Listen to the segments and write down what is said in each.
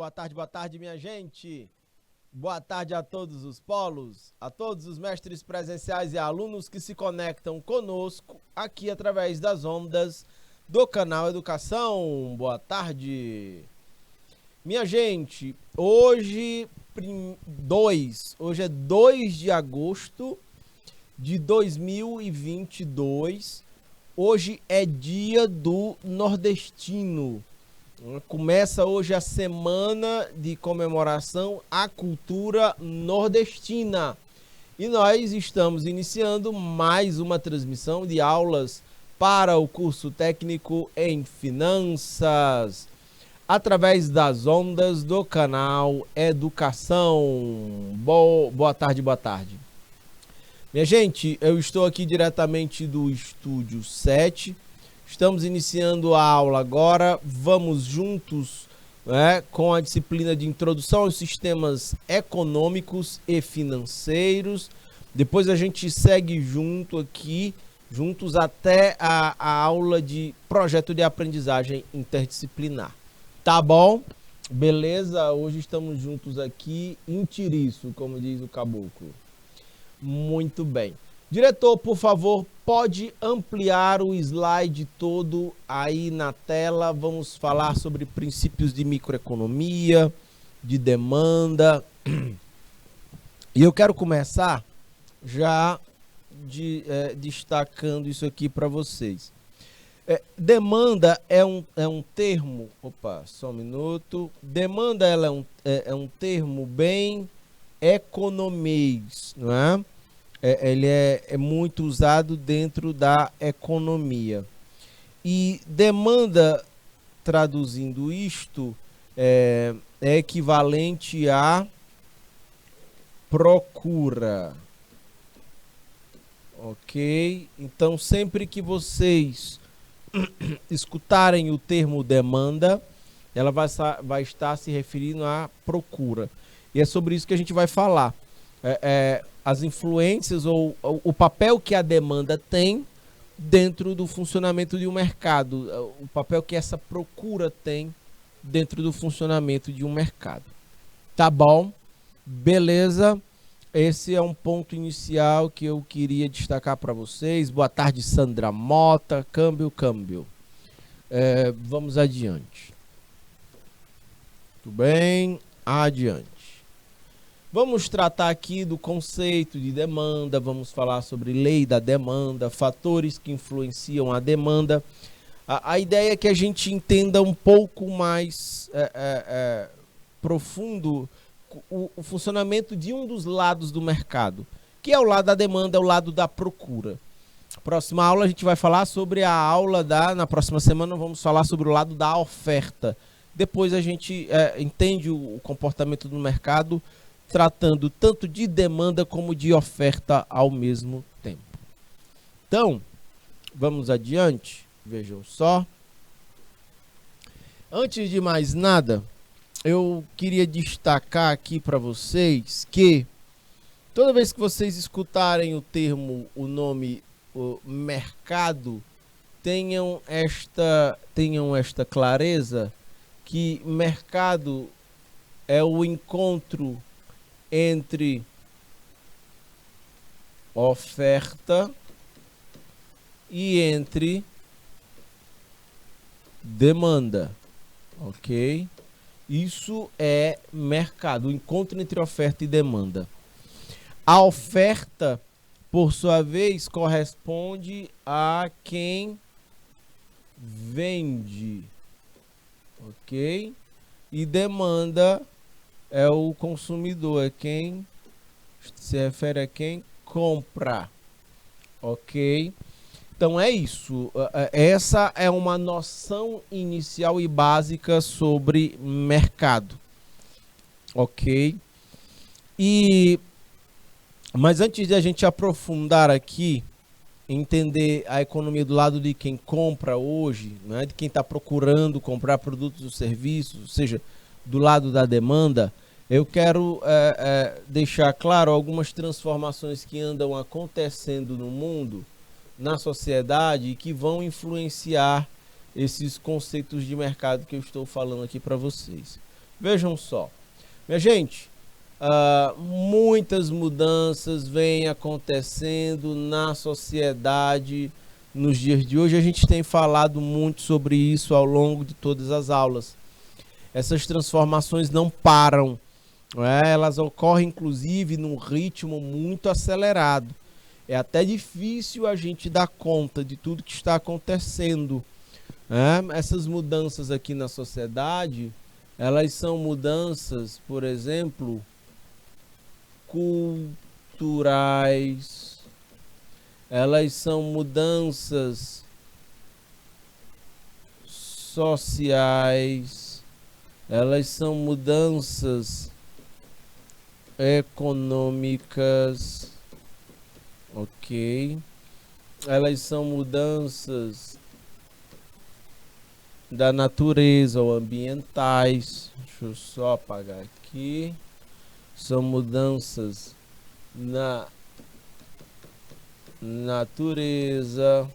boa tarde, minha gente. Boa tarde a todos os polos, a todos os mestres presenciais e alunos que se conectam conosco aqui através das ondas do canal Educação. Boa tarde. Minha gente, hoje é 2 de agosto de 2022. Hoje é dia do nordestino. Começa hoje a semana de comemoração à cultura nordestina. E nós estamos iniciando mais uma transmissão de aulas para o curso técnico em finanças, através das ondas do canal Educação. Boa tarde, boa tarde. Minha gente, eu estou aqui diretamente do Estúdio 7. Estamos iniciando a aula agora. Vamos juntos, com a disciplina de Introdução aos Sistemas Econômicos e Financeiros. Depois a gente segue juntos até a aula de Projeto de Aprendizagem Interdisciplinar. Tá bom? Beleza? Hoje estamos juntos aqui em tiriço, como diz o caboclo. Muito bem. Diretor, por favor, pode ampliar o slide todo aí na tela. Vamos falar sobre princípios de microeconomia, de demanda. E eu quero começar já destacando isso aqui para vocês. Demanda é um termo... Opa, só um minuto. Demanda ela é um termo bem economês, não é? Ele é muito usado dentro da economia. E demanda, traduzindo isto, é equivalente a procura. Ok? Então, sempre que vocês escutarem o termo demanda, ela vai estar se referindo à procura. E é sobre isso que a gente vai falar. As influências ou o papel que a demanda tem dentro do funcionamento de um mercado, o papel que essa procura tem dentro do funcionamento de um mercado. Tá bom? Beleza? Esse é um ponto inicial que eu queria destacar para vocês. Boa tarde, Sandra Mota. Câmbio. Vamos adiante. Tudo bem? Adiante. Vamos tratar aqui do conceito de demanda, vamos falar sobre lei da demanda, fatores que influenciam a demanda. A ideia é que a gente entenda um pouco mais profundo o funcionamento de um dos lados do mercado, que é o lado da demanda, é o lado da procura. Próxima aula a gente vai falar sobre na próxima semana vamos falar sobre o lado da oferta. Depois a gente entende o comportamento do mercado, tratando tanto de demanda como de oferta ao mesmo tempo. Então, vamos adiante. Vejam só. Antes de mais nada, eu queria destacar aqui para vocês que toda vez que vocês escutarem o nome mercado, tenham esta clareza que mercado é o encontro entre oferta e entre demanda, ok? Isso é mercado, o encontro entre oferta e demanda. A oferta, por sua vez, corresponde a quem vende, ok? E demanda é o consumidor, é quem se refere a quem compra, ok? Então é isso, essa é uma noção inicial e básica sobre mercado, ok? Mas antes de a gente aprofundar aqui, entender a economia do lado de quem compra hoje, né, de quem está procurando comprar produtos ou serviços, ou seja, do lado da demanda, eu quero deixar claro algumas transformações que andam acontecendo no mundo, na sociedade, e que vão influenciar esses conceitos de mercado que eu estou falando aqui para vocês. Vejam só, minha gente, muitas mudanças vêm acontecendo na sociedade nos dias de hoje. A gente tem falado muito sobre isso ao longo de todas as aulas. Essas transformações não param, não é? Elas ocorrem inclusive num ritmo muito acelerado. É até difícil a gente dar conta de tudo que está acontecendo. Essas mudanças aqui na sociedade, elas são mudanças, por exemplo, culturais, elas são mudanças sociais, elas são mudanças econômicas, ok? Elas são mudanças da natureza ou ambientais. Deixa eu só apagar aqui. São mudanças na natureza,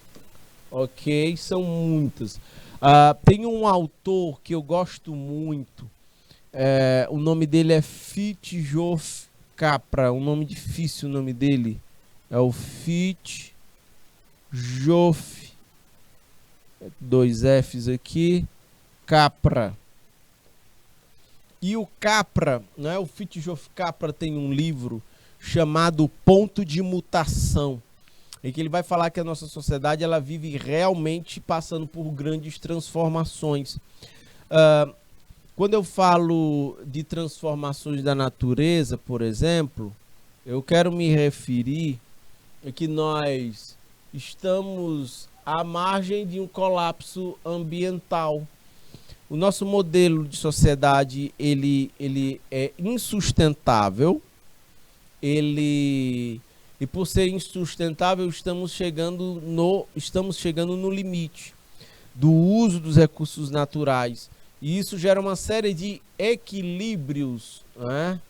ok? São muitas. Tem um autor que eu gosto muito. O nome dele é Fritjof Capra. Um nome difícil, o nome dele. É o Fritjof, dois F's aqui, Capra. E o Capra, né, o Fritjof Capra tem um livro chamado Ponto de Mutação, em que ele vai falar que a nossa sociedade ela vive realmente passando por grandes transformações. Quando eu falo de transformações da natureza, por exemplo, eu quero me referir a que nós estamos à margem de um colapso ambiental. O nosso modelo de sociedade ele é insustentável. E por ser insustentável, estamos chegando no limite do uso dos recursos naturais. E isso gera uma série de equilíbrios, né,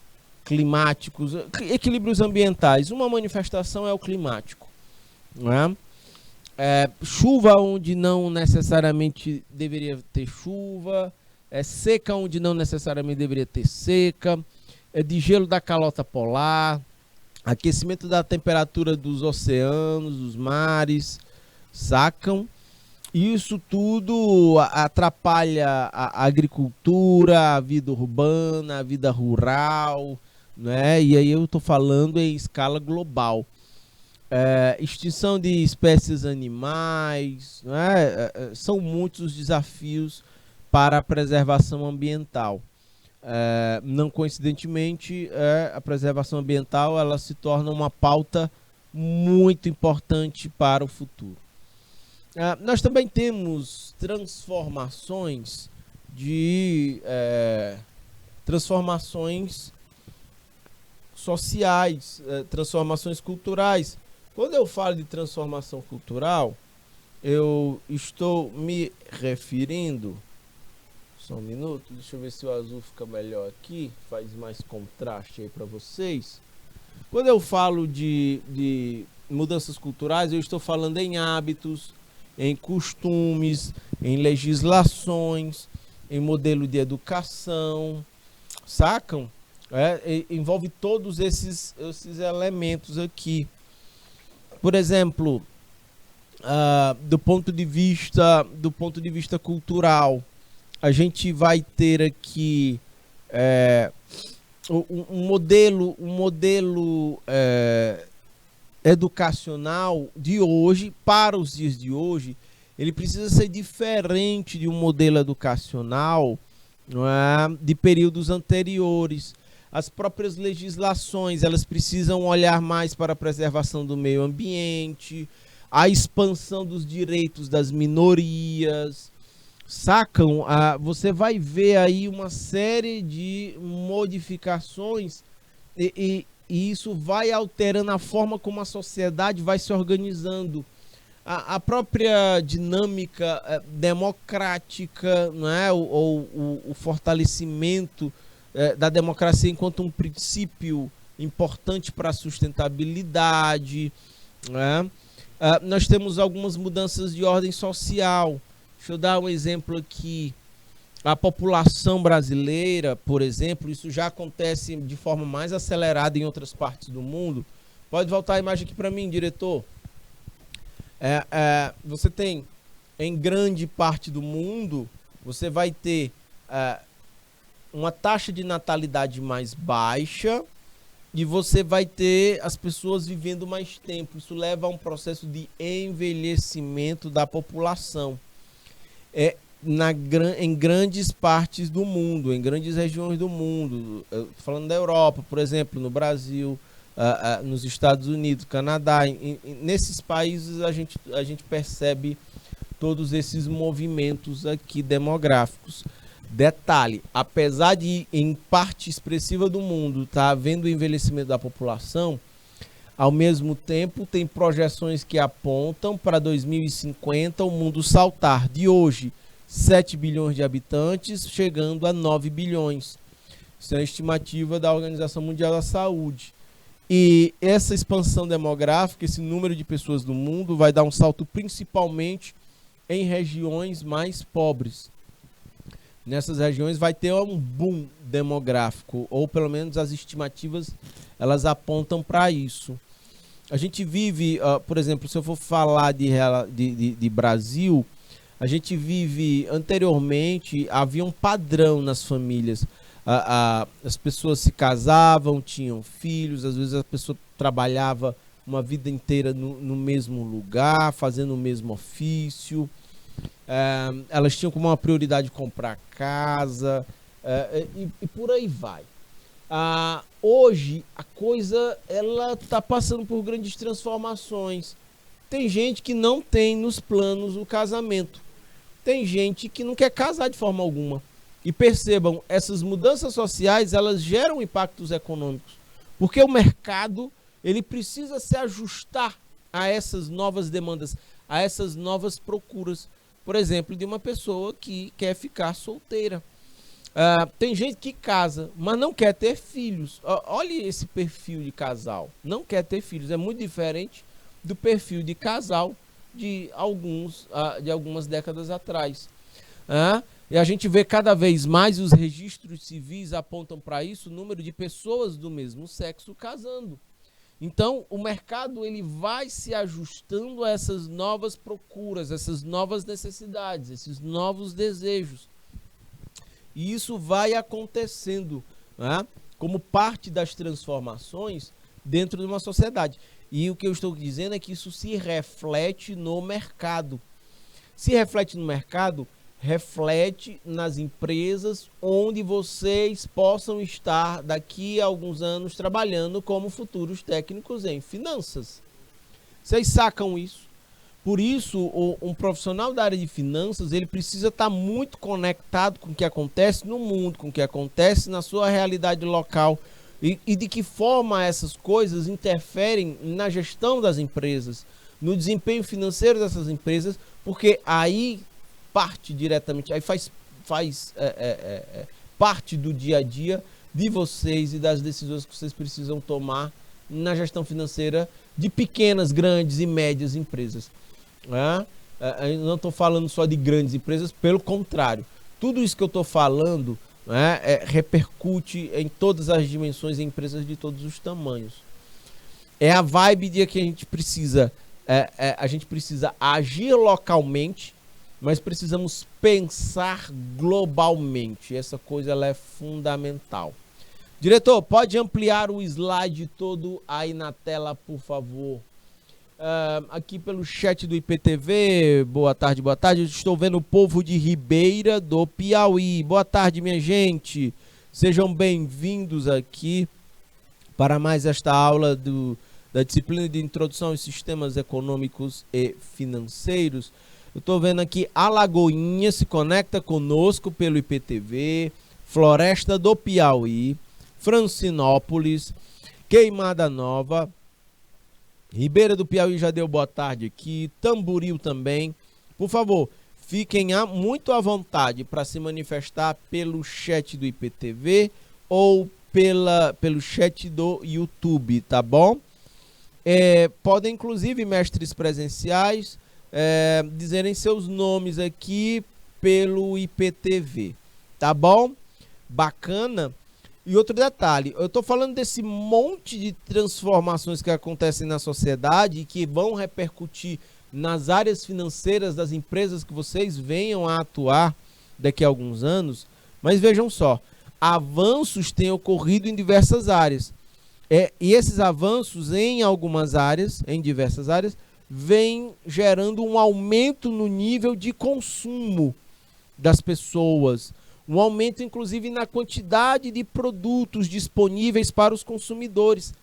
climáticos, equilíbrios ambientais. Uma manifestação é o climático, né? Chuva onde não necessariamente deveria ter chuva, seca onde não necessariamente deveria ter seca, de gelo da calota polar, aquecimento da temperatura dos oceanos, dos mares, sacam? Isso tudo atrapalha a agricultura, a vida urbana, a vida rural, né? E aí eu estou falando em escala global. Extinção de espécies animais, né? São muitos os desafios para a preservação ambiental. Não coincidentemente, a preservação ambiental ela se torna uma pauta muito importante para o futuro. Nós também temos transformações sociais, transformações culturais. Quando eu falo de transformação cultural, eu estou me referindo... Só um minuto, deixa eu ver se o azul fica melhor aqui, faz mais contraste aí para vocês. Quando eu falo de mudanças culturais, eu estou falando em hábitos, em costumes, em legislações, em modelo de educação, sacam? Envolve todos esses elementos aqui. Por exemplo, do ponto de vista cultural, a gente vai ter aqui um modelo educacional de hoje, para os dias de hoje. Ele precisa ser diferente de um modelo educacional, não é, de períodos anteriores. As próprias legislações, elas precisam olhar mais para a preservação do meio ambiente, a expansão dos direitos das minorias, sacam? Você vai ver aí uma série de modificações e isso vai alterando a forma como a sociedade vai se organizando. A própria dinâmica democrática, não é? O fortalecimento da democracia enquanto um princípio importante para a sustentabilidade, não é? Nós temos algumas mudanças de ordem social. Deixa eu dar um exemplo aqui. a população brasileira, por exemplo, isso já acontece de forma mais acelerada em outras partes do mundo. Pode voltar a imagem aqui para mim, diretor. Você tem, em grande parte do mundo, você vai ter uma taxa de natalidade mais baixa e você vai ter as pessoas vivendo mais tempo. Isso leva a um processo de envelhecimento da população. Em grandes partes do mundo, em grandes regiões do mundo, falando da Europa, por exemplo, no Brasil, nos Estados Unidos, Canadá, nesses países a gente percebe todos esses movimentos aqui demográficos. Detalhe, apesar de em parte expressiva do mundo estar havendo o envelhecimento da população, ao mesmo tempo tem projeções que apontam para 2050 o mundo saltar de hoje 7 bilhões de habitantes, chegando a 9 bilhões. Isso é a estimativa da Organização Mundial da Saúde. E essa expansão demográfica, esse número de pessoas do mundo, vai dar um salto principalmente em regiões mais pobres. Nessas regiões vai ter um boom demográfico, ou pelo menos as estimativas elas apontam para isso. A gente vive, por exemplo, se eu for falar de Brasil, a gente vive, anteriormente, havia um padrão nas famílias. As pessoas se casavam, tinham filhos, às vezes a pessoa trabalhava uma vida inteira no mesmo lugar, fazendo o mesmo ofício. Elas tinham como uma prioridade comprar casa, e por aí vai. Hoje, a coisa ela está passando por grandes transformações. Tem gente que não tem nos planos o casamento. Tem gente que não quer casar de forma alguma. E percebam, essas mudanças sociais, elas geram impactos econômicos. Porque o mercado, ele precisa se ajustar a essas novas demandas, a essas novas procuras. Por exemplo, de uma pessoa que quer ficar solteira. Tem gente que casa, mas não quer ter filhos. Olha esse perfil de casal. Não quer ter filhos. É muito diferente do perfil de casal de algumas décadas atrás. E a gente vê cada vez mais, os registros civis apontam para isso, o número de pessoas do mesmo sexo casando. Então, o mercado ele vai se ajustando a essas novas procuras, essas novas necessidades, esses novos desejos. E isso vai acontecendo, como parte das transformações dentro de uma sociedade. E o que eu estou dizendo é que isso se reflete no mercado. Se reflete no mercado, reflete nas empresas onde vocês possam estar daqui a alguns anos trabalhando como futuros técnicos em finanças. Vocês sacam isso? Por isso, um profissional da área de finanças, ele precisa estar muito conectado com o que acontece no mundo, com o que acontece na sua realidade local e de que forma essas coisas interferem na gestão das empresas, no desempenho financeiro dessas empresas, porque aí parte diretamente, aí faz parte do dia a dia de vocês e das decisões que vocês precisam tomar na gestão financeira de pequenas, grandes e médias empresas. Eu não estou falando só de grandes empresas, pelo contrário. Tudo isso que eu estou falando repercute em todas as dimensões em empresas de todos os tamanhos. É a vibe de que a gente precisa agir localmente, mas precisamos pensar globalmente. Essa coisa ela é fundamental. Diretor, pode ampliar o slide todo aí na tela, por favor. Aqui pelo chat do IPTV, boa tarde, boa tarde. Estou vendo o povo de Ribeira do Piauí. Boa tarde, minha gente. Sejam bem-vindos aqui para mais esta aula da disciplina de Introdução aos Sistemas Econômicos e Financeiros. Eu estou vendo aqui Alagoinha se conecta conosco pelo IPTV, Floresta do Piauí, Francinópolis, Queimada Nova, Ribeira do Piauí já deu boa tarde aqui, Tamboril também. Por favor, fiquem muito à vontade para se manifestar pelo chat do IPTV ou pelo chat do YouTube, tá bom? Podem, inclusive, mestres presenciais, dizerem seus nomes aqui pelo IPTV. Tá bom? Bacana. E outro detalhe, eu estou falando desse monte de transformações que acontecem na sociedade e que vão repercutir nas áreas financeiras das empresas que vocês venham a atuar daqui a alguns anos, mas vejam só, avanços têm ocorrido em diversas áreas. E esses avanços em algumas áreas, em diversas áreas, vêm gerando um aumento no nível de consumo das pessoas, um aumento inclusive na quantidade de produtos disponíveis para os consumidores,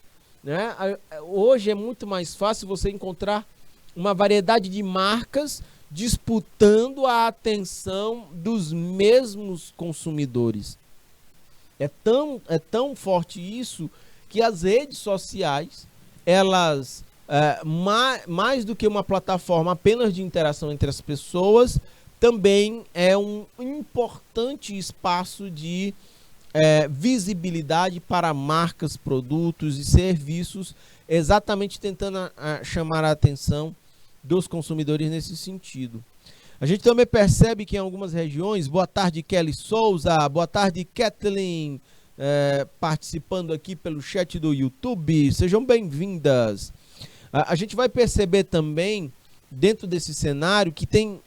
né? Hoje é muito mais fácil você encontrar uma variedade de marcas disputando a atenção dos mesmos consumidores. É tão forte isso que as redes sociais, elas, mais do que uma plataforma apenas de interação entre as pessoas, também é um importante espaço de visibilidade para marcas, produtos e serviços, exatamente tentando chamar a atenção dos consumidores nesse sentido. A gente também percebe que em algumas regiões, boa tarde Kelly Souza, boa tarde Kathleen, participando aqui pelo chat do YouTube, sejam bem-vindas. A gente vai perceber também, dentro desse cenário, que tem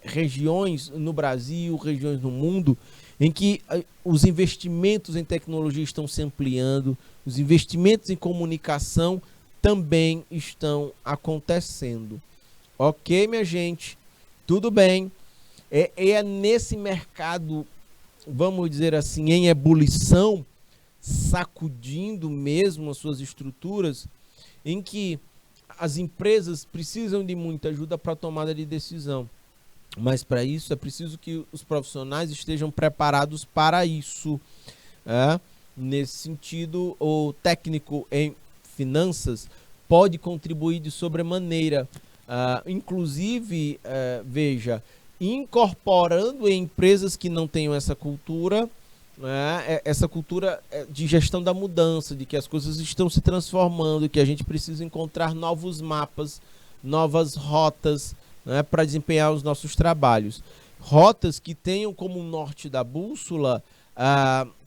regiões no Brasil, regiões no mundo, em que os investimentos em tecnologia estão se ampliando, os investimentos em comunicação também estão acontecendo. Ok, minha gente, tudo bem. É nesse mercado, vamos dizer assim, em ebulição, sacudindo mesmo as suas estruturas, em que as empresas precisam de muita ajuda para a tomada de decisão. Mas para isso é preciso que os profissionais estejam preparados para isso. Nesse sentido, o técnico em finanças pode contribuir de sobremaneira. Inclusive, veja, incorporando em empresas que não tenham essa cultura de gestão da mudança, de que as coisas estão se transformando, que a gente precisa encontrar novos mapas, novas rotas, para desempenhar os nossos trabalhos. Rotas que tenham como norte da bússola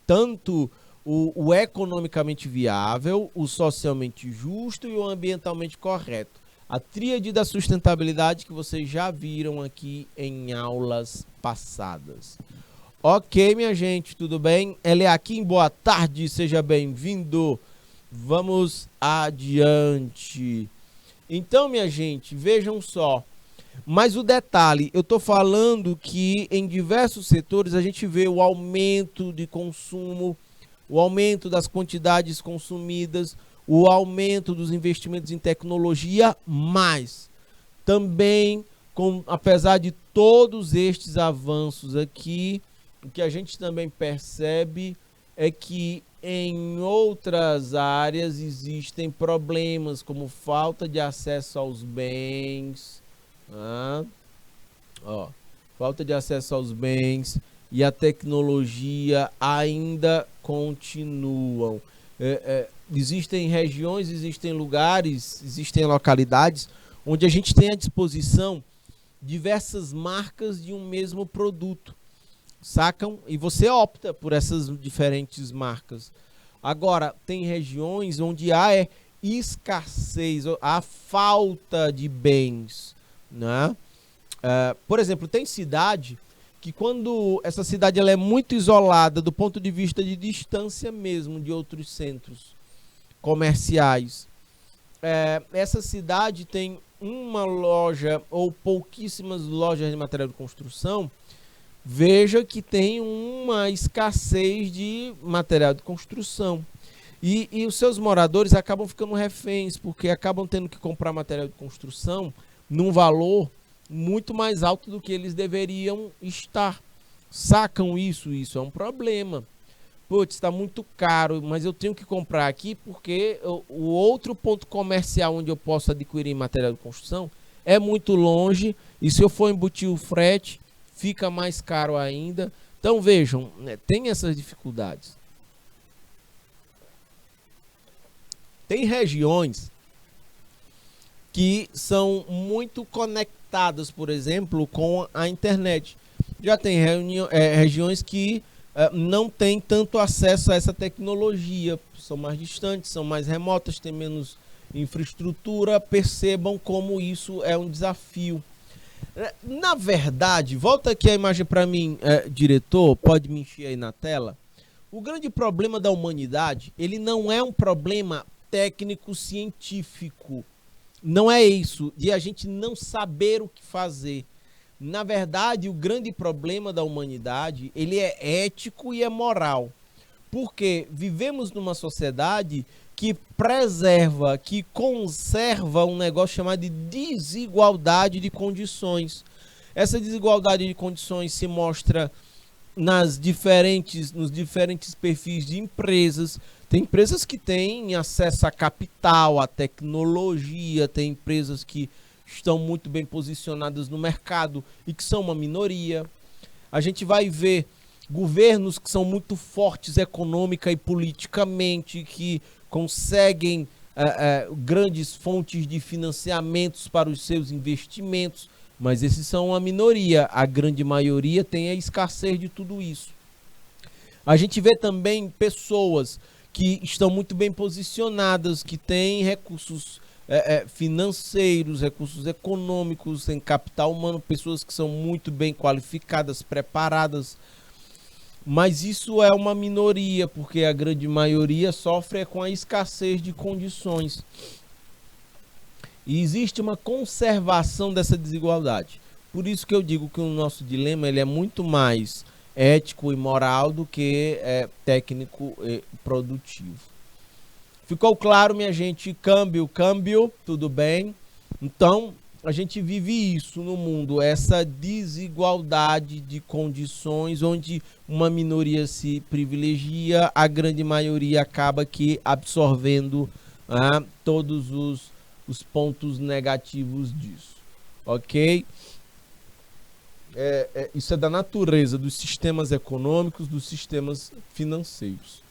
tanto o economicamente viável, o socialmente justo e o ambientalmente correto. A tríade da sustentabilidade que vocês já viram aqui em aulas passadas. Ok, minha gente, tudo bem? Eliakim, boa tarde, seja bem-vindo. Vamos adiante. Então, minha gente, vejam só. Mas o detalhe, eu estou falando que em diversos setores a gente vê o aumento de consumo, o aumento das quantidades consumidas, o aumento dos investimentos em tecnologia, mas também, apesar de todos estes avanços aqui, o que a gente também percebe é que em outras áreas existem problemas, como falta de acesso aos bens, falta de acesso aos bens e a tecnologia ainda continuam. Existem regiões, existem lugares, existem localidades onde a gente tem à disposição diversas marcas de um mesmo produto, sacam? E você opta por essas diferentes marcas. Agora, tem regiões onde há escassez, há falta de bens, né? Por exemplo, tem cidade que quando essa cidade ela é muito isolada do ponto de vista de distância mesmo de outros centros comerciais, essa cidade tem uma loja ou pouquíssimas lojas de material de construção. Veja que tem uma escassez de material de construção. E os seus moradores acabam ficando reféns, porque acabam tendo que comprar material de construção num valor muito mais alto do que eles deveriam estar. Sacam isso? Isso é um problema. Putz, está muito caro, mas eu tenho que comprar aqui porque o outro ponto comercial onde eu posso adquirir material de construção é muito longe, e se eu for embutir o frete, fica mais caro ainda. Então vejam, tem essas dificuldades. Tem regiões que são muito conectadas, por exemplo, com a internet. Já tem regiões que não têm tanto acesso a essa tecnologia, são mais distantes, são mais remotas, têm menos infraestrutura. Percebam como isso é um desafio. Na verdade, volta aqui a imagem para mim, diretor, pode me encher aí na tela. O grande problema da humanidade, ele não é um problema técnico-científico. Não é isso, de a gente não saber o que fazer. Na verdade, o grande problema da humanidade, ele é ético e é moral. Porque vivemos numa sociedade que preserva, que conserva um negócio chamado de desigualdade de condições. Essa desigualdade de condições se mostra nos diferentes perfis de empresas. Tem empresas que têm acesso a capital, a tecnologia, tem empresas que estão muito bem posicionadas no mercado e que são uma minoria. A gente vai ver governos que são muito fortes econômica e politicamente, que conseguem grandes fontes de financiamentos para os seus investimentos, mas esses são uma minoria. A grande maioria tem a escassez de tudo isso. A gente vê também pessoas que estão muito bem posicionadas, que têm recursos financeiros, recursos econômicos, têm capital humano, pessoas que são muito bem qualificadas, preparadas. Mas isso é uma minoria, porque a grande maioria sofre com a escassez de condições. E existe uma conservação dessa desigualdade. Por isso que eu digo que o nosso dilema ele é muito mais ético e moral do que técnico e produtivo. Ficou claro, minha gente? Câmbio, tudo bem? Então, a gente vive isso no mundo, essa desigualdade de condições, onde uma minoria se privilegia, a grande maioria acaba que absorvendo todos os pontos negativos disso, ok? Isso é da natureza dos sistemas econômicos, dos sistemas financeiros.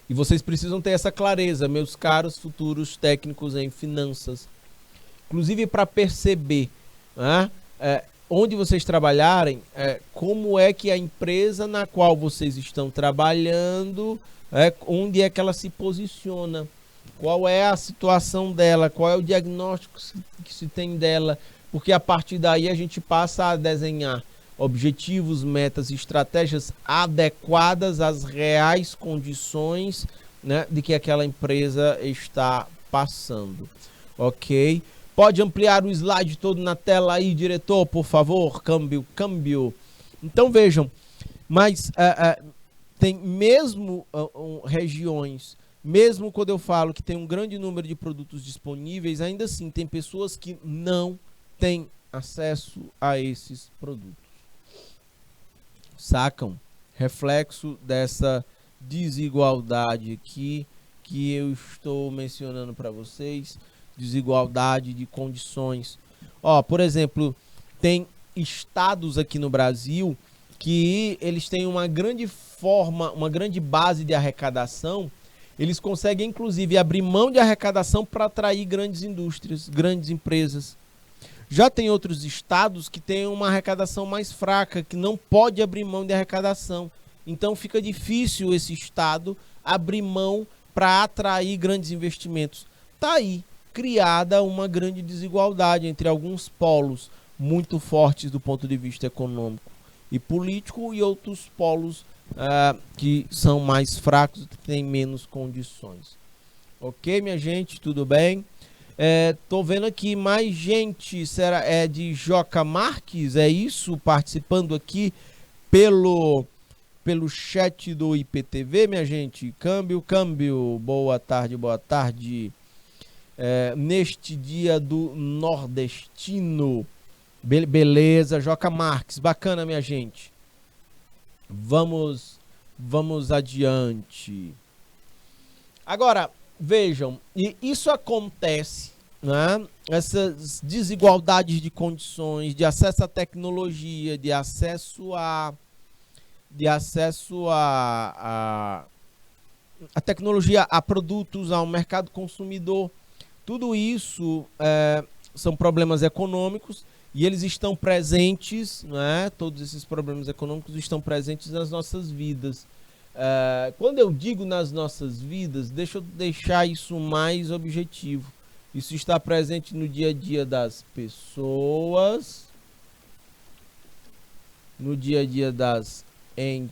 E vocês precisam ter essa clareza, meus caros futuros técnicos em finanças. Inclusive para perceber onde vocês trabalharem, como é que a empresa na qual vocês estão trabalhando, onde é que ela se posiciona, qual é a situação dela, qual é o diagnóstico que se tem dela, porque a partir daí a gente passa a desenhar objetivos, metas e estratégias adequadas às reais condições, né, de que aquela empresa está passando, ok? Pode ampliar o slide todo na tela aí, diretor, por favor? Câmbio. Então vejam, mas tem mesmo regiões, mesmo quando eu falo que tem um grande número de produtos disponíveis, ainda assim tem pessoas que não têm acesso a esses produtos. Sacam? Reflexo dessa desigualdade aqui que eu estou mencionando para vocês. Desigualdade de condições. Por exemplo, tem estados aqui no Brasil que eles têm uma grande base de arrecadação. Eles conseguem, inclusive, abrir mão de arrecadação para atrair grandes indústrias, grandes empresas. Já tem outros estados que têm uma arrecadação mais fraca, que não pode abrir mão de arrecadação. Então fica difícil esse estado abrir mão para atrair grandes investimentos. Tá aí criada uma grande desigualdade entre alguns polos muito fortes do ponto de vista econômico e político e outros polos que são mais fracos, que têm menos condições. Ok, minha gente? Tudo bem? Tô vendo aqui mais gente, será de Joca Marques, é isso? Participando aqui pelo chat do IPTV, minha gente. Câmbio, boa tarde. Neste dia do nordestino. Beleza, Joca Marques, bacana, minha gente. Vamos adiante. Agora, vejam, e isso acontece, né? Essas desigualdades de condições, de acesso à tecnologia, de acesso a tecnologia, a produtos, ao mercado consumidor. Tudo isso são problemas econômicos e eles estão presentes, né? Todos esses problemas econômicos estão presentes nas nossas vidas. Quando eu digo nas nossas vidas, deixa eu deixar isso mais objetivo. Isso está presente no dia a dia das pessoas, no dia a dia das empresas,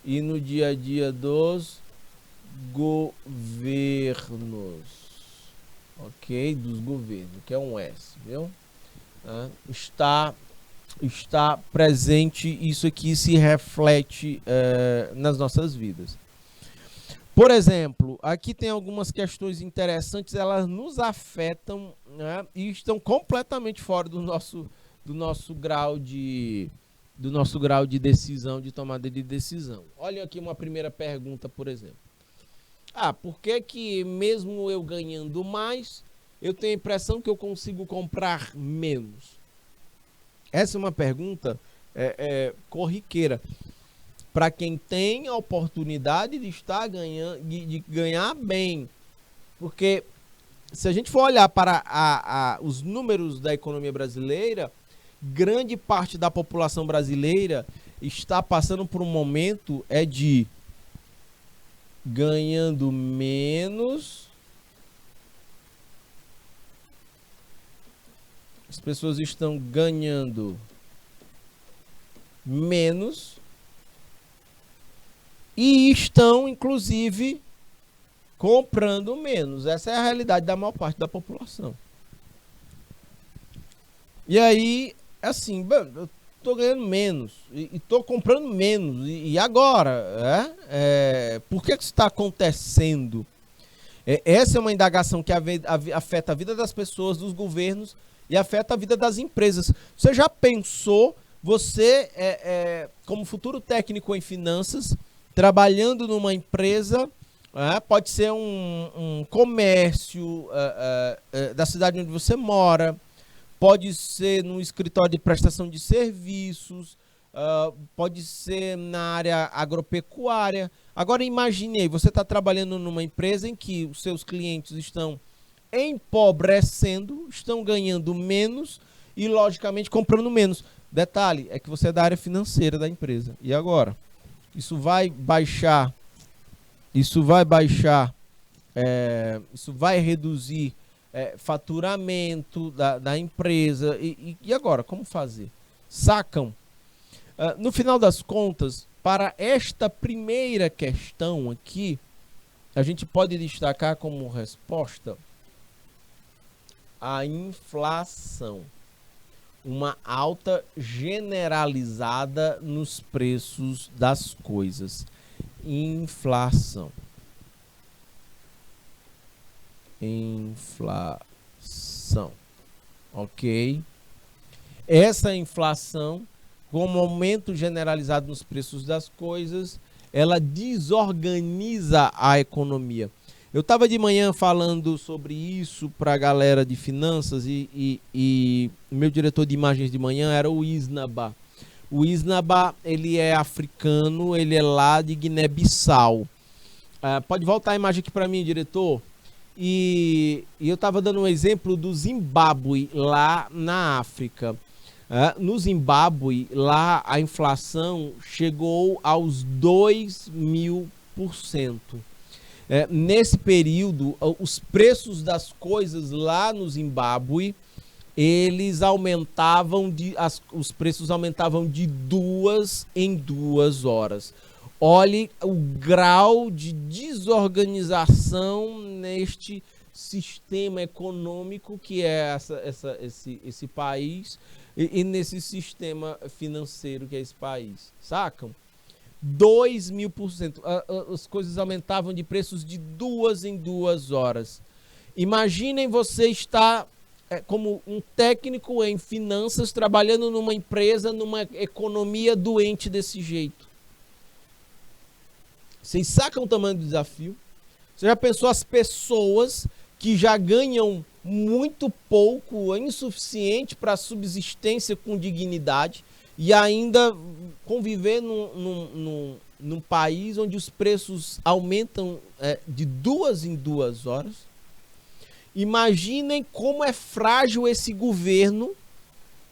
e no dia a dia dos governos, ok? Dos governos, que é um S, viu? Está presente, isso aqui se reflete nas nossas vidas. Por exemplo, aqui tem algumas questões interessantes, elas nos afetam, né, e estão completamente fora do nosso grau de decisão, de tomada de decisão. Olha aqui uma primeira pergunta, por exemplo. Por que que mesmo eu ganhando mais, eu tenho a impressão que eu consigo comprar menos? Essa é uma pergunta corriqueira para quem tem a oportunidade de estar ganhando, de ganhar bem. Porque se a gente for olhar para os números da economia brasileira, grande parte da população brasileira está passando por um momento de ganhando menos. As pessoas estão ganhando menos e estão, inclusive, comprando menos. Essa é a realidade da maior parte da população. E aí, assim, eu tô ganhando menos e tô comprando menos. E agora? Por que isso está acontecendo? Essa é uma indagação que afeta a vida das pessoas, dos governos e afeta a vida das empresas. Você já pensou, você, como futuro técnico em finanças, trabalhando numa empresa, pode ser um comércio da cidade onde você mora, pode ser num escritório de prestação de serviços, pode ser na área agropecuária. Agora imagine aí, você está trabalhando numa empresa em que os seus clientes estão empobrecendo, estão ganhando menos e, logicamente, comprando menos. Detalhe, é que você é da área financeira da empresa. E agora? Isso vai baixar, isso vai reduzir faturamento da empresa. E agora, como fazer? Sacam? No final das contas, para esta primeira questão aqui, a gente pode destacar como resposta a inflação. Uma alta generalizada nos preços das coisas. Inflação. Ok? Essa inflação, como aumento generalizado nos preços das coisas, ela desorganiza a economia. Eu estava de manhã falando sobre isso para a galera de finanças e meu diretor de imagens de manhã era o Isnaba. O Isnaba, ele é africano, ele é lá de Guiné-Bissau. Pode voltar a imagem aqui para mim, diretor? E eu estava dando um exemplo do Zimbábue, lá na África. No Zimbábue, lá a inflação chegou aos 2000%. Nesse período, os preços das coisas lá no Zimbábue, eles aumentavam, os preços aumentavam de 2 em 2 horas. Olhe o grau de desorganização neste sistema econômico que é esse país e nesse sistema financeiro que é esse país. Sacam? 2000%. As coisas aumentavam de preços de 2 em 2 horas. Imaginem você estar como um técnico em finanças trabalhando numa empresa, numa economia doente desse jeito. Vocês sacam o tamanho do desafio? Você já pensou as pessoas que já ganham muito pouco, insuficiente para a subsistência com dignidade e ainda conviver num país onde os preços aumentam de 2 em 2 horas? Imaginem como é frágil esse governo,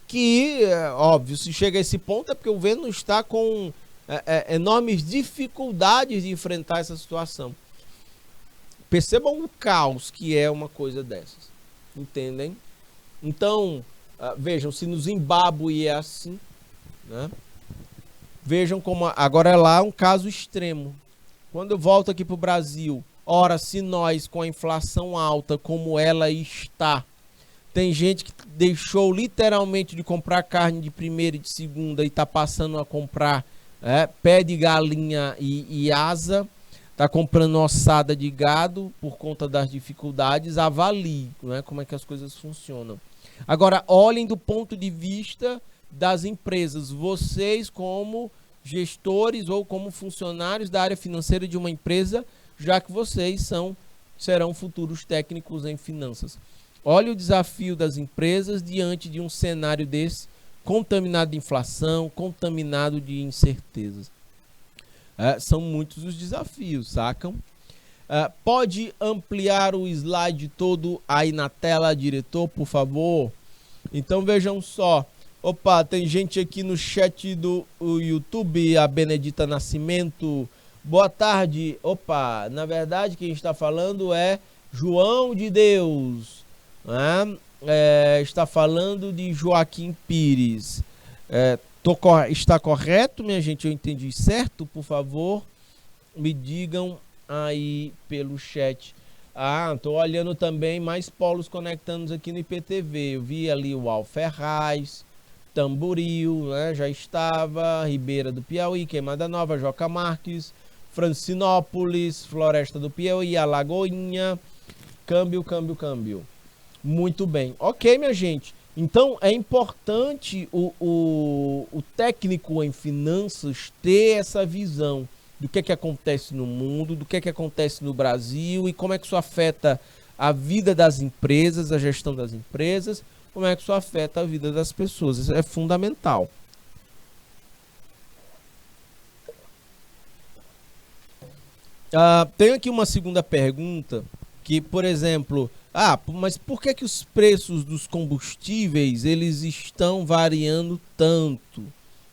que, óbvio, se chega a esse ponto é porque o governo está com enormes dificuldades de enfrentar essa situação. Percebam o caos que é uma coisa dessas. Entendem? Então, vejam, se no Zimbábue é assim, né? Vejam como agora é lá um caso extremo. Quando eu volto aqui para o Brasil, ora, se nós com a inflação alta como ela está, tem gente que deixou literalmente de comprar carne de primeira e de segunda e está passando a comprar pé de galinha e asa, está comprando ossada de gado por conta das dificuldades, avalie, né, como é que as coisas funcionam. Agora, olhem do ponto de vista das empresas. Vocês como gestores ou como funcionários da área financeira de uma empresa, já que vocês serão futuros técnicos em finanças. Olha o desafio das empresas diante de um cenário desse, contaminado de inflação, contaminado de incertezas. São muitos os desafios, sacam? Pode ampliar o slide todo aí na tela, diretor, por favor? Então vejam só. Opa, tem gente aqui no chat do YouTube, a Benedita Nascimento. Boa tarde. Opa, na verdade quem está falando é João de Deus. Né? Está falando de Joaquim Pires. Está correto, minha gente? Eu entendi certo? Por favor, me digam aí pelo chat. Tô olhando também mais polos conectando aqui no IPTV. Eu vi ali o Alferraz, Tamboril, né? Já estava, Ribeira do Piauí, Queimada Nova, Joca Marques, Francinópolis, Floresta do Piauí, Alagoinha, câmbio. Muito bem. Ok, minha gente. Então, é importante o técnico em finanças ter essa visão do que acontece no mundo, do que acontece no Brasil e como é que isso afeta a vida das empresas, a gestão das empresas, como é que isso afeta a vida das pessoas. Isso é fundamental. Tenho aqui uma segunda pergunta, que, por exemplo, mas por que os preços dos combustíveis eles estão variando tanto,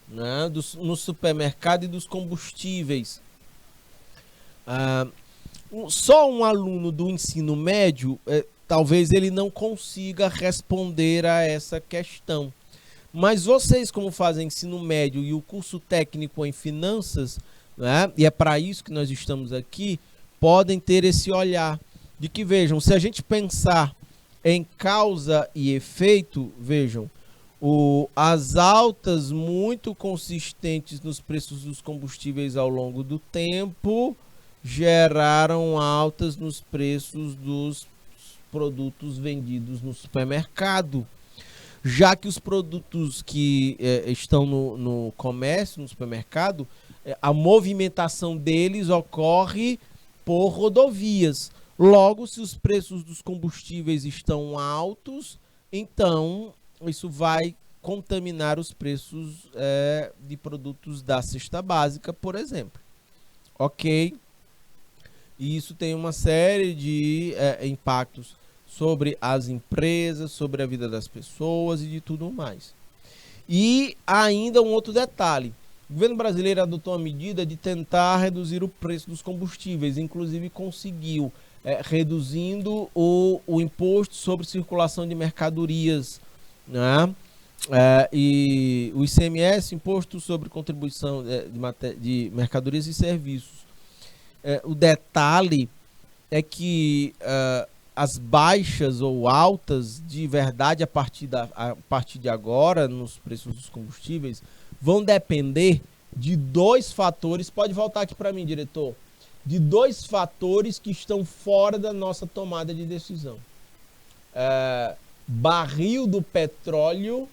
né, no supermercado e dos combustíveis? Só um aluno do ensino médio, talvez ele não consiga responder a essa questão. Mas vocês, como fazem ensino médio e o curso técnico em finanças, né, e é para isso que nós estamos aqui, podem ter esse olhar de que, vejam, se a gente pensar em causa e efeito, vejam, as altas muito consistentes nos preços dos combustíveis ao longo do tempo geraram altas nos preços dos produtos vendidos no supermercado, já que os produtos que estão no comércio, no supermercado, a movimentação deles ocorre por rodovias. Logo, se os preços dos combustíveis estão altos, então isso vai contaminar os preços de produtos da cesta básica, por exemplo. Ok? E isso tem uma série de impactos sobre as empresas, sobre a vida das pessoas e de tudo mais. E ainda um outro detalhe. O governo brasileiro adotou a medida de tentar reduzir o preço dos combustíveis, inclusive conseguiu, reduzindo o imposto sobre circulação de mercadorias, né? E o ICMS, Imposto sobre Contribuição de Mercadorias e Serviços. O detalhe é que as baixas ou altas de verdade a partir de agora nos preços dos combustíveis vão depender de dois fatores. Pode voltar aqui para mim, diretor. De dois fatores que estão fora da nossa tomada de decisão. Barril do petróleo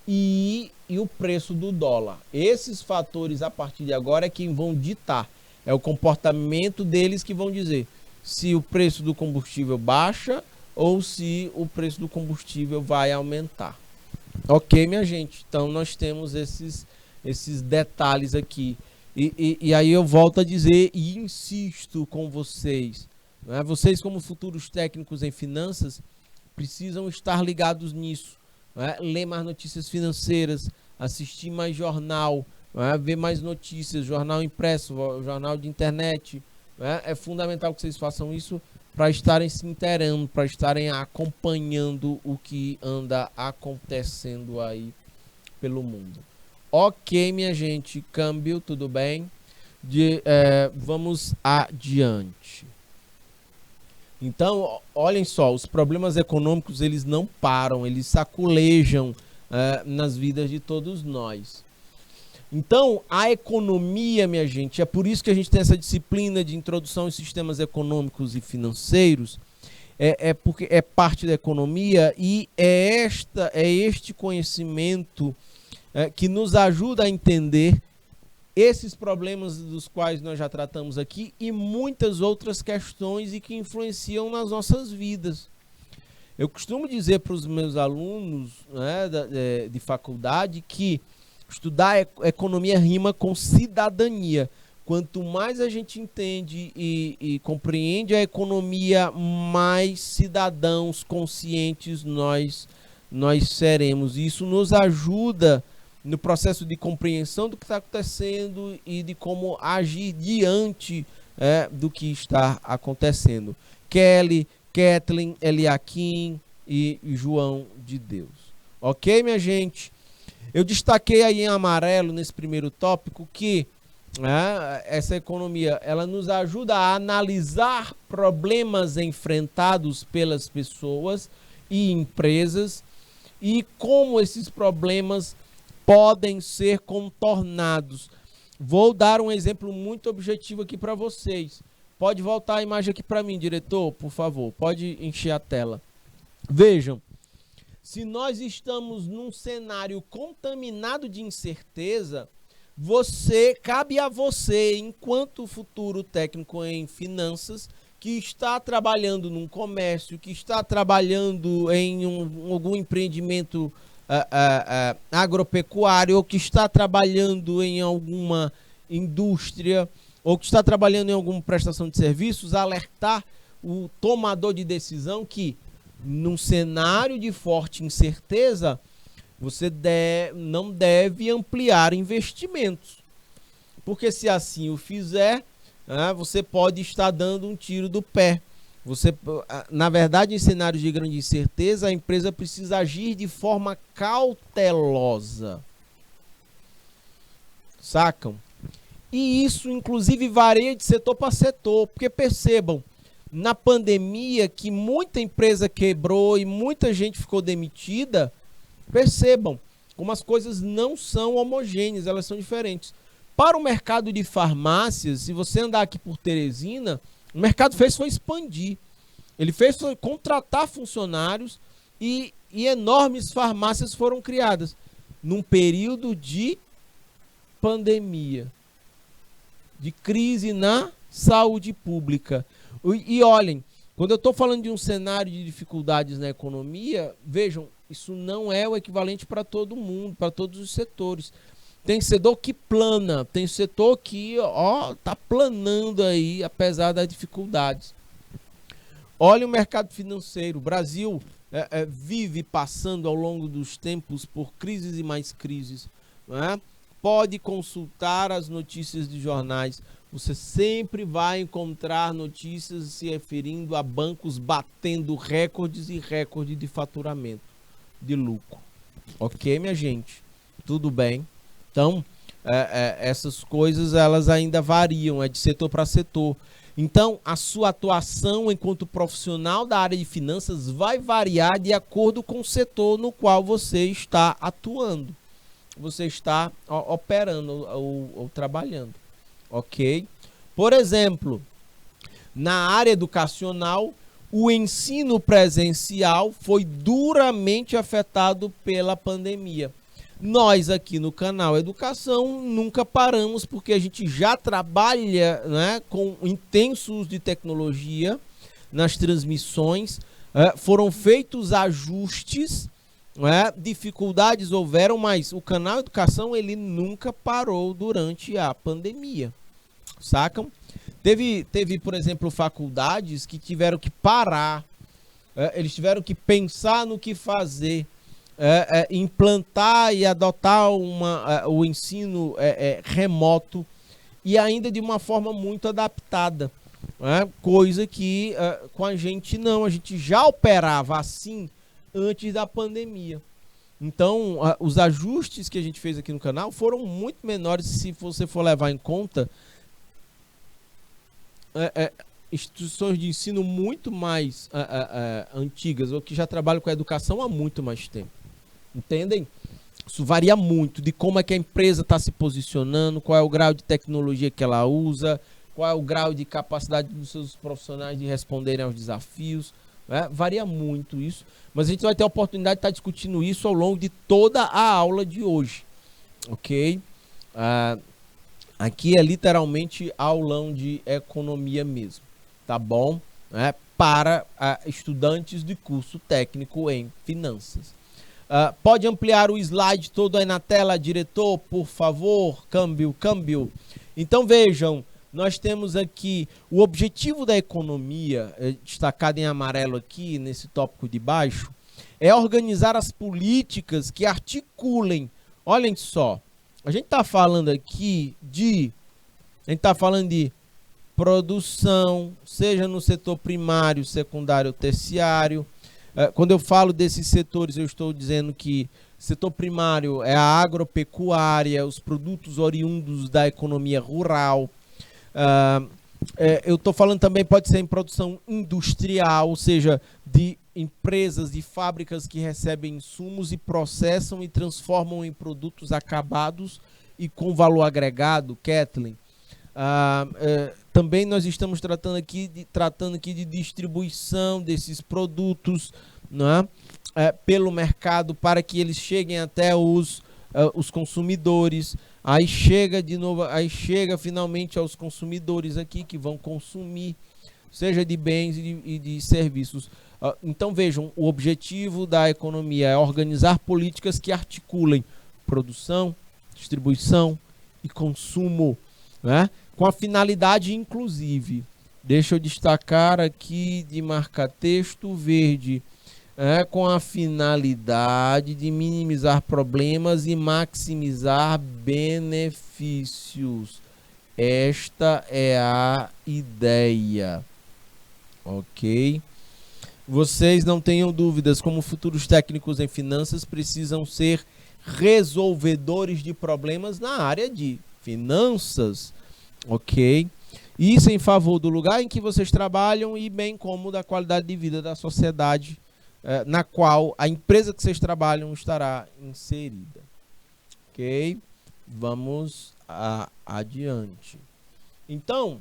e o preço do dólar. Esses fatores, a partir de agora, é quem vão ditar. É o comportamento deles que vão dizer se o preço do combustível baixa ou se o preço do combustível vai aumentar. Ok, minha gente? Então, nós temos esses detalhes aqui. E aí eu volto a dizer e insisto com vocês. né? Vocês, como futuros técnicos em finanças, precisam estar ligados nisso, né? Ler mais notícias financeiras, assistir mais jornal, né? Ver mais notícias, jornal impresso, jornal de internet, né? É fundamental que vocês façam isso para estarem se inteirando, para estarem acompanhando o que anda acontecendo aí pelo mundo. Ok, minha gente, câmbio, tudo bem? Vamos adiante. Então, olhem só, os problemas econômicos, eles não param, eles saculejam nas vidas de todos nós. Então, a economia, minha gente, é por isso que a gente tem essa disciplina de introdução em sistemas econômicos e financeiros, porque é parte da economia e é este conhecimento que nos ajuda a entender esses problemas dos quais nós já tratamos aqui e muitas outras questões e que influenciam nas nossas vidas. Eu costumo dizer para os meus alunos, né, de faculdade que estudar economia rima com cidadania. Quanto mais a gente entende e compreende a economia, mais cidadãos conscientes nós seremos. E isso nos ajuda no processo de compreensão do que está acontecendo e de como agir diante do que está acontecendo. Kelly, Kathleen, Eliakim e João de Deus. Ok, minha gente? Eu destaquei aí em amarelo, nesse primeiro tópico, que essa economia ela nos ajuda a analisar problemas enfrentados pelas pessoas e empresas e como esses problemas podem ser contornados. Vou dar um exemplo muito objetivo aqui para vocês. Pode voltar a imagem aqui para mim, diretor, por favor. Pode encher a tela. Vejam, se nós estamos num cenário contaminado de incerteza, cabe a você, enquanto futuro técnico em finanças, que está trabalhando num comércio, que está trabalhando em algum empreendimento agropecuário, ou que está trabalhando em alguma indústria, ou que está trabalhando em alguma prestação de serviços, alertar o tomador de decisão que, num cenário de forte incerteza, você não deve ampliar investimentos. Porque se assim o fizer, você pode estar dando um tiro do pé. Na verdade, em cenários de grande incerteza, a empresa precisa agir de forma cautelosa. Sacam? E isso, inclusive, varia de setor para setor. Porque percebam, na pandemia, que muita empresa quebrou e muita gente ficou demitida, percebam como as coisas não são homogêneas, elas são diferentes. Para o mercado de farmácias, se você andar aqui por Teresina, o mercado foi expandir. Ele foi contratar funcionários e enormes farmácias foram criadas num período de pandemia, de crise na saúde pública. E olhem, quando eu estou falando de um cenário de dificuldades na economia, vejam, isso não é o equivalente para todo mundo, para todos os setores. Tem setor que plana, tem setor que está planando aí, apesar das dificuldades. Olha o mercado financeiro. O Brasil vive passando ao longo dos tempos por crises e mais crises. Não é? Pode consultar as notícias de jornais. Você sempre vai encontrar notícias se referindo a bancos batendo recordes e recordes de faturamento, de lucro. Ok, minha gente? Tudo bem? Então, essas coisas elas ainda variam, de setor para setor. Então, a sua atuação enquanto profissional da área de finanças vai variar de acordo com o setor no qual você está atuando. Você está operando ou trabalhando. Ok? Por exemplo, na área educacional, o ensino presencial foi duramente afetado pela pandemia. Nós aqui no canal Educação nunca paramos porque a gente já trabalha, né, com intenso uso de tecnologia nas transmissões. Foram feitos ajustes, dificuldades houveram, mas o canal Educação ele nunca parou durante a pandemia. Sacam? Teve, por exemplo, faculdades que tiveram que parar, eles tiveram que pensar no que fazer, implantar e adotar o ensino remoto, e ainda de uma forma muito adaptada, né? Coisa que com a gente não, a gente já operava assim antes da pandemia. Então, os ajustes que a gente fez aqui no canal foram muito menores se você for levar em conta instituições de ensino muito mais antigas, ou que já trabalham com a educação há muito mais tempo. Entendem? Isso varia muito de como é que a empresa está se posicionando, qual é o grau de tecnologia que ela usa, qual é o grau de capacidade dos seus profissionais de responderem aos desafios. Varia muito isso, mas a gente vai ter a oportunidade de estar discutindo isso ao longo de toda a aula de hoje, ok? Aqui é literalmente aulão de economia mesmo, tá bom? Para estudantes de curso técnico em finanças. Pode ampliar o slide todo aí na tela, diretor, por favor? Câmbio. Então vejam, nós temos aqui o objetivo da economia, destacado em amarelo aqui, nesse tópico de baixo, é organizar as políticas que articulem. Olhem só, a gente está falando aqui de produção, seja no setor primário, secundário ou terciário. Quando eu falo desses setores, eu estou dizendo que setor primário é a agropecuária, os produtos oriundos da economia rural. Eu estou falando também, pode ser em produção industrial, ou seja, de empresas, de fábricas que recebem insumos e processam e transformam em produtos acabados e com valor agregado, Kathleen. Também nós estamos tratando aqui de distribuição desses produtos, não é? Pelo mercado, para que eles cheguem até os consumidores. Aí chega finalmente aos consumidores aqui que vão consumir, seja de bens e de serviços. Então vejam, o objetivo da economia é organizar políticas que articulem produção, distribuição e consumo, né? Com a finalidade, inclusive, deixa eu destacar aqui de marcar texto verde, com a finalidade de minimizar problemas e maximizar benefícios. Esta é a ideia, ok? Vocês não tenham dúvidas, como futuros técnicos em finanças, precisam ser resolvedores de problemas na área de finanças, ok? Isso em favor do lugar em que vocês trabalham e bem como da qualidade de vida da sociedade na qual a empresa que vocês trabalham estará inserida, ok? Vamos adiante. Então,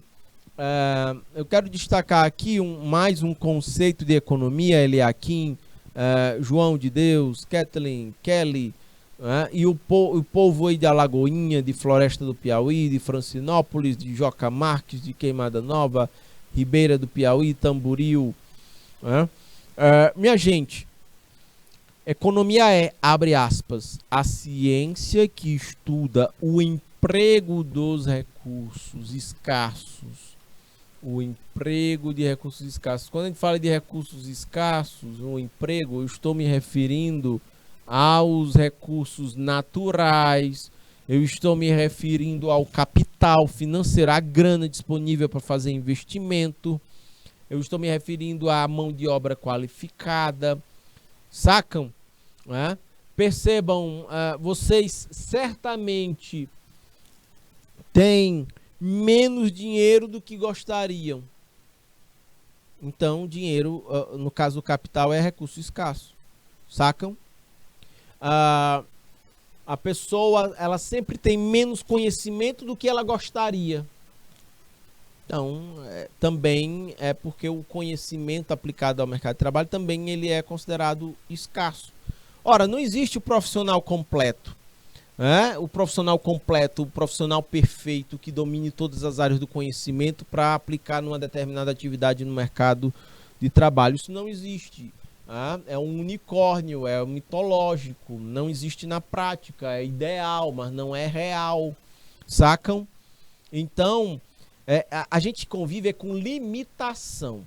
eu quero destacar aqui mais um conceito de economia, Eliakim, João de Deus, Kathleen, Kelly, e o povo aí de Alagoinha, de Floresta do Piauí, de Francinópolis, de Joca Marques, de Queimada Nova, Ribeira do Piauí, Tamboril. Minha gente, economia abre aspas, a ciência que estuda o emprego dos recursos escassos. O emprego de recursos escassos. Quando a gente fala de recursos escassos, o emprego, eu estou me referindo aos recursos naturais, eu estou me referindo ao capital financeiro, à grana disponível para fazer investimento, eu estou me referindo à mão de obra qualificada, sacam? Percebam, vocês certamente têm menos dinheiro do que gostariam. Então, dinheiro, no caso do capital, é recurso escasso, sacam? A pessoa, ela sempre tem menos conhecimento do que ela gostaria. Então, também é porque o conhecimento aplicado ao mercado de trabalho também ele é considerado escasso. Ora, não existe o profissional completo. O profissional completo, o profissional perfeito que domine todas as áreas do conhecimento para aplicar numa determinada atividade no mercado de trabalho. Isso não existe. É um unicórnio, é mitológico, não existe na prática, é ideal, mas não é real, sacam? Então, A gente convive com limitação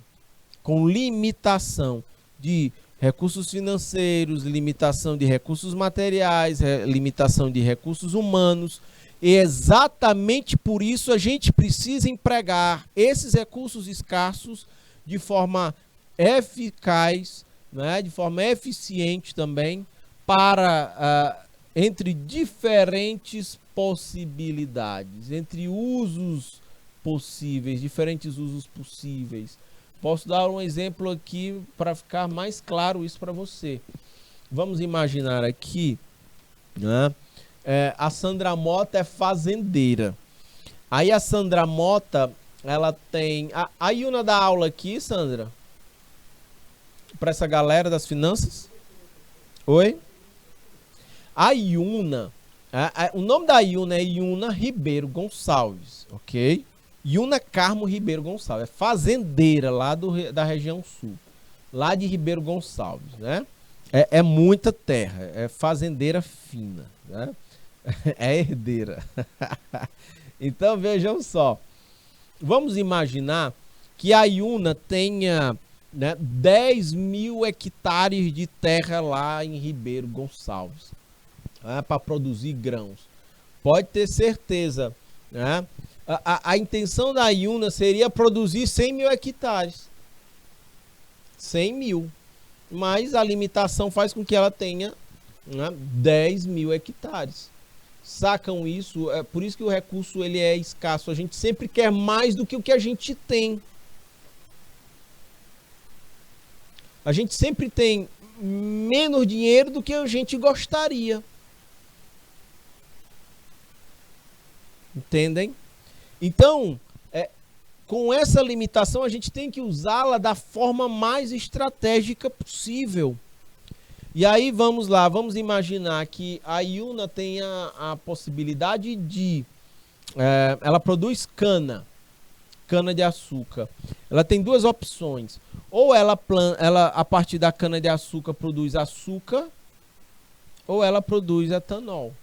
de recursos financeiros, limitação de recursos materiais, limitação de recursos humanos. E exatamente por isso a gente precisa empregar esses recursos escassos de forma eficaz, né, de forma eficiente também, para entre diferentes possibilidades, entre usos possíveis, diferentes usos possíveis. Posso dar um exemplo aqui para ficar mais claro isso para você. Vamos imaginar aqui, né? A Sandra Mota é fazendeira. Aí a Sandra Mota, ela tem... A Iuna dá aula aqui, Sandra? Para essa galera das finanças? Oi? A Iuna... o nome da Iuna é Iuna Ribeiro Gonçalves, ok? Iuna Carmo Ribeiro Gonçalves. É fazendeira lá da região sul. Lá de Ribeiro Gonçalves, né? É muita terra. É fazendeira fina, né? É herdeira. Então vejam só. Vamos imaginar que a Iuna tenha, né, 10 mil hectares de terra lá em Ribeiro Gonçalves, né, para produzir grãos. Pode ter certeza, né? A intenção da Iuna seria produzir 100 mil hectares. 100 mil. Mas a limitação faz com que ela tenha, né, 10 mil hectares. Sacam isso? É por isso que o recurso ele é escasso. A gente sempre quer mais do que o que a gente tem. A gente sempre tem menos dinheiro do que a gente gostaria. Entendem? Então, com essa limitação, a gente tem que usá-la da forma mais estratégica possível. E aí, vamos lá, vamos imaginar que a Iuna tem a possibilidade de... ela produz cana de açúcar. Ela tem duas opções. Ou ela, a partir da cana de açúcar, produz açúcar, ou ela produz etanol.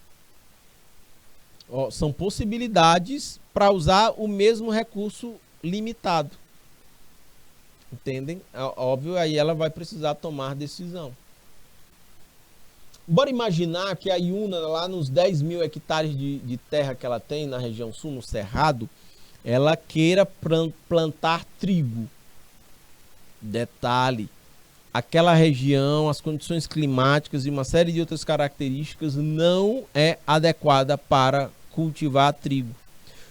São possibilidades para usar o mesmo recurso limitado. Entendem? Óbvio, aí ela vai precisar tomar decisão. Bora imaginar que a Iuna, lá nos 10 mil hectares de terra que ela tem na região sul, no Cerrado, ela queira plantar trigo. Detalhe, aquela região, as condições climáticas e uma série de outras características não é adequada para cultivar trigo.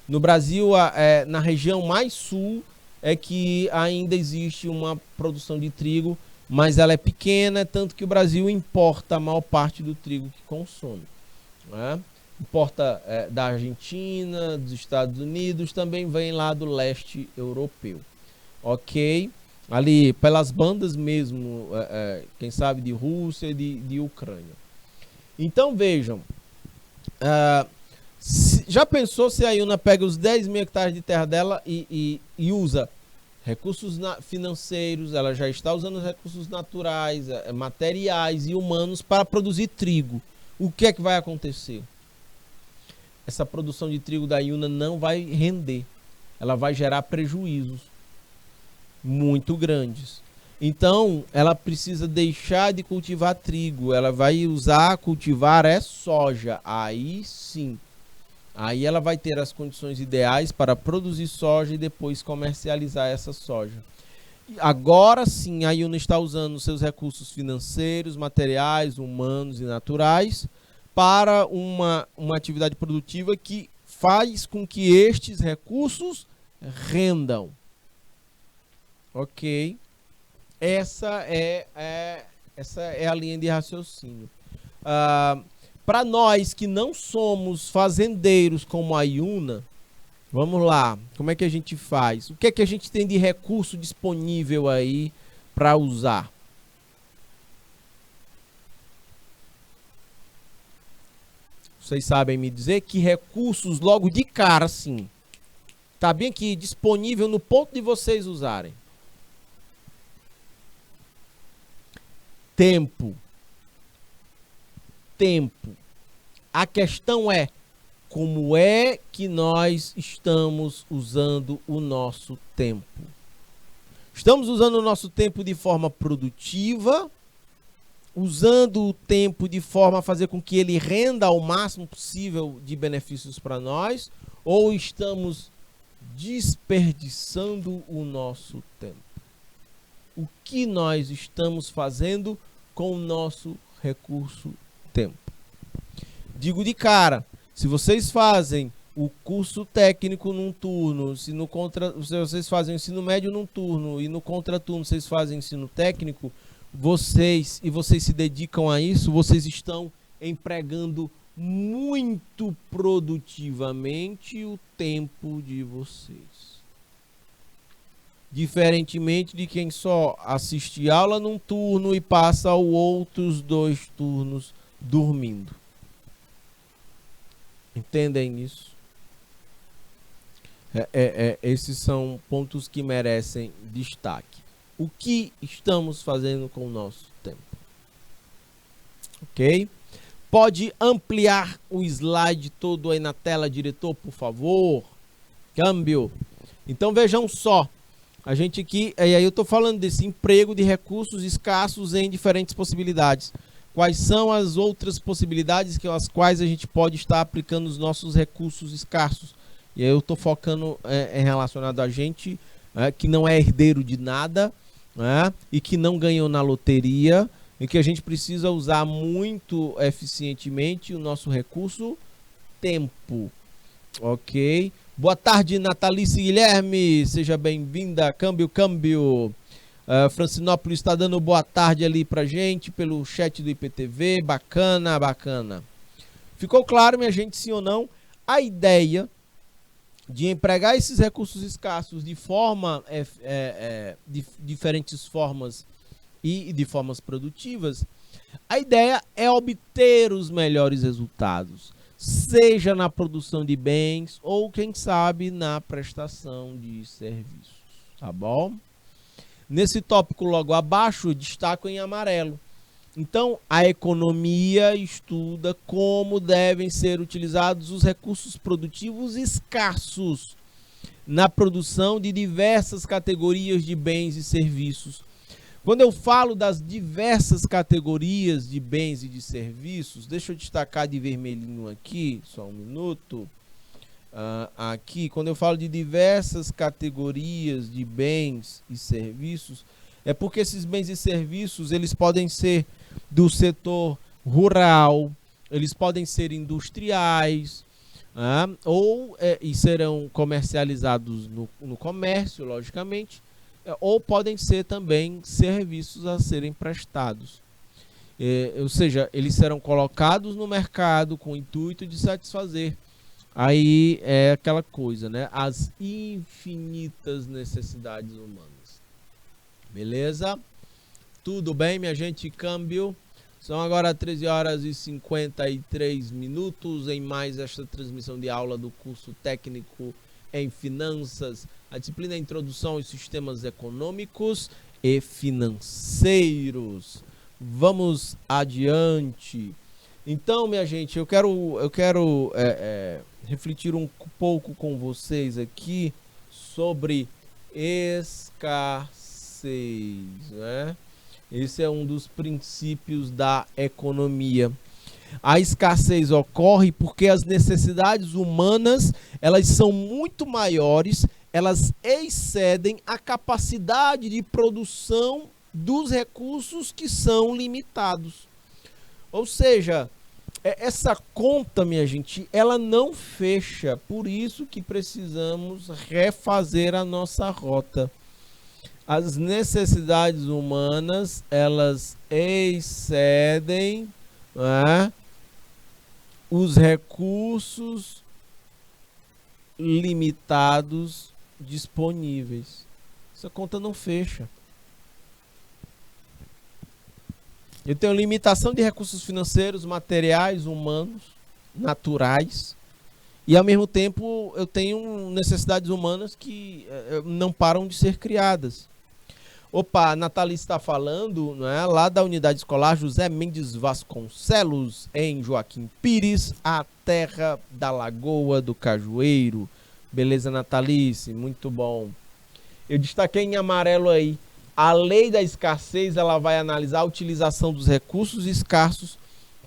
No Brasil, na região mais sul, é que ainda existe uma produção de trigo, mas ela é pequena, tanto que o Brasil importa a maior parte do trigo que consome, né? Importa da Argentina, dos Estados Unidos, também vem lá do leste europeu, ok? Ali pelas bandas mesmo, quem sabe de Rússia e de Ucrânia. Então vejam, já pensou se a Iuna pega os 10 mil hectares de terra dela e usa recursos financeiros, ela já está usando os recursos naturais, materiais e humanos para produzir trigo. O que é que vai acontecer? Essa produção de trigo da Iuna não vai render. Ela vai gerar prejuízos muito grandes. Então, ela precisa deixar de cultivar trigo. Ela vai cultivar soja. Aí sim. Aí ela vai ter as condições ideais para produzir soja e depois comercializar essa soja. Agora sim, a Iuna está usando seus recursos financeiros, materiais, humanos e naturais para uma atividade produtiva que faz com que estes recursos rendam. Ok? Essa é a linha de raciocínio. Para nós que não somos fazendeiros como a Iuna, vamos lá, como é que a gente faz? O que é que a gente tem de recurso disponível aí para usar? Vocês sabem me dizer que recursos logo de cara, assim, tá bem aqui disponível no ponto de vocês usarem? Tempo. A questão é como é que nós estamos usando o nosso tempo. Estamos usando o nosso tempo de forma produtiva, usando o tempo de forma a fazer com que ele renda ao máximo possível de benefícios para nós, ou estamos desperdiçando o nosso tempo? O que nós estamos fazendo com o nosso recurso tempo? Digo de cara, se vocês fazem o curso técnico num turno, se vocês fazem o ensino médio num turno e no contraturno vocês fazem ensino técnico, vocês se dedicam a isso, vocês estão empregando muito produtivamente o tempo de vocês. Diferentemente de quem só assiste aula num turno e passa os outros 2 turnos dormindo. Entendem isso? Esses são pontos que merecem destaque. O que estamos fazendo com o nosso tempo? Ok? Pode ampliar o slide todo aí na tela, diretor, por favor? Câmbio. Então vejam só. A gente aqui, e aí eu estou falando desse emprego de recursos escassos em diferentes possibilidades. Quais são as outras possibilidades que as quais a gente pode estar aplicando os nossos recursos escassos? E aí eu estou focando relacionado a gente que não é herdeiro de nada, e que não ganhou na loteria, e que a gente precisa usar muito eficientemente o nosso recurso tempo. Ok? Boa tarde, Natalice Guilherme, seja bem-vinda. Câmbio. Francinópolis está dando boa tarde ali pra gente pelo chat do IPTV, bacana. Ficou claro, minha gente, sim ou não, a ideia de empregar esses recursos escassos de forma, de diferentes formas e de formas produtivas? A ideia é obter os melhores resultados, seja na produção de bens ou, quem sabe, na prestação de serviços, tá bom? Nesse tópico logo abaixo, eu destaco em amarelo. Então, a economia estuda como devem ser utilizados os recursos produtivos escassos na produção de diversas categorias de bens e serviços. Quando eu falo das diversas categorias de bens e de serviços, deixa eu destacar de vermelhinho aqui, só um minuto. Aqui, quando eu falo de diversas categorias de bens e serviços, é porque esses bens e serviços, eles podem ser do setor rural, eles podem ser industriais, e serão comercializados no comércio, logicamente, ou podem ser também serviços a serem prestados. Ou seja, eles serão colocados no mercado com o intuito de satisfazer. Aí é aquela coisa, né? As infinitas necessidades humanas. Beleza? Tudo bem, minha gente? Câmbio. São agora 13 horas e 53 minutos em mais esta transmissão de aula do curso técnico em finanças. A disciplina Introdução aos Sistemas Econômicos e Financeiros. Vamos adiante. Então, minha gente, eu quero refletir um pouco com vocês aqui sobre escassez, né? Esse é um dos princípios da economia. A escassez ocorre porque as necessidades humanas, elas são muito maiores, elas excedem a capacidade de produção dos recursos que são limitados. Ou seja, essa conta, minha gente, ela não fecha. Por isso que precisamos refazer a nossa rota. As necessidades humanas, elas excedem, né, os recursos limitados disponíveis. Essa conta não fecha. Eu tenho limitação de recursos financeiros, materiais, humanos, naturais. E, ao mesmo tempo, eu tenho necessidades humanas que não param de ser criadas. Opa, a Natalice está falando, né, lá da unidade escolar José Mendes Vasconcelos, em Joaquim Pires, a terra da Lagoa do Cajueiro. Beleza, Natalice? Muito bom. Eu destaquei em amarelo aí. A lei da escassez, ela vai analisar a utilização dos recursos escassos,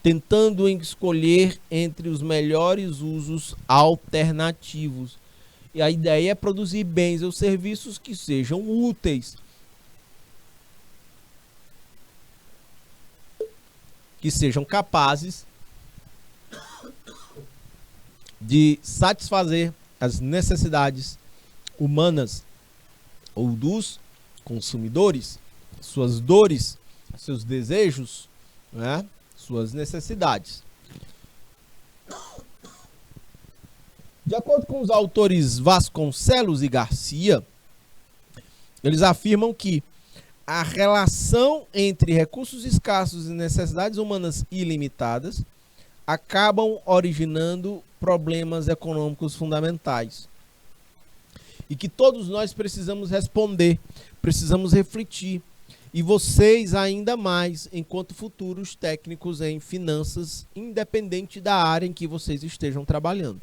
tentando escolher entre os melhores usos alternativos. E a ideia é produzir bens ou serviços que sejam úteis, que sejam capazes de satisfazer as necessidades humanas ou dos consumidores, suas dores, seus desejos, né? Suas necessidades. De acordo com os autores Vasconcelos e Garcia, eles afirmam que a relação entre recursos escassos e necessidades humanas ilimitadas acabam originando problemas econômicos fundamentais. E que todos nós precisamos responder, precisamos refletir. E vocês ainda mais, enquanto futuros técnicos em finanças, independente da área em que vocês estejam trabalhando.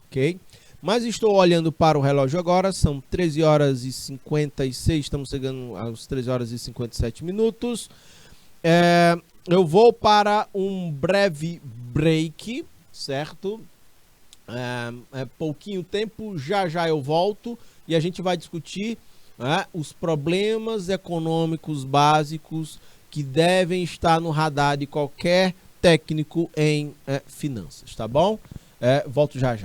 Ok? Mas estou olhando para o relógio agora, são 13 horas e 56, estamos chegando às 13 horas e 57 minutos. Eu vou para um breve break, certo? Pouquinho tempo, já eu volto e a gente vai discutir os problemas econômicos básicos que devem estar no radar de qualquer técnico em finanças, tá bom? Volto já.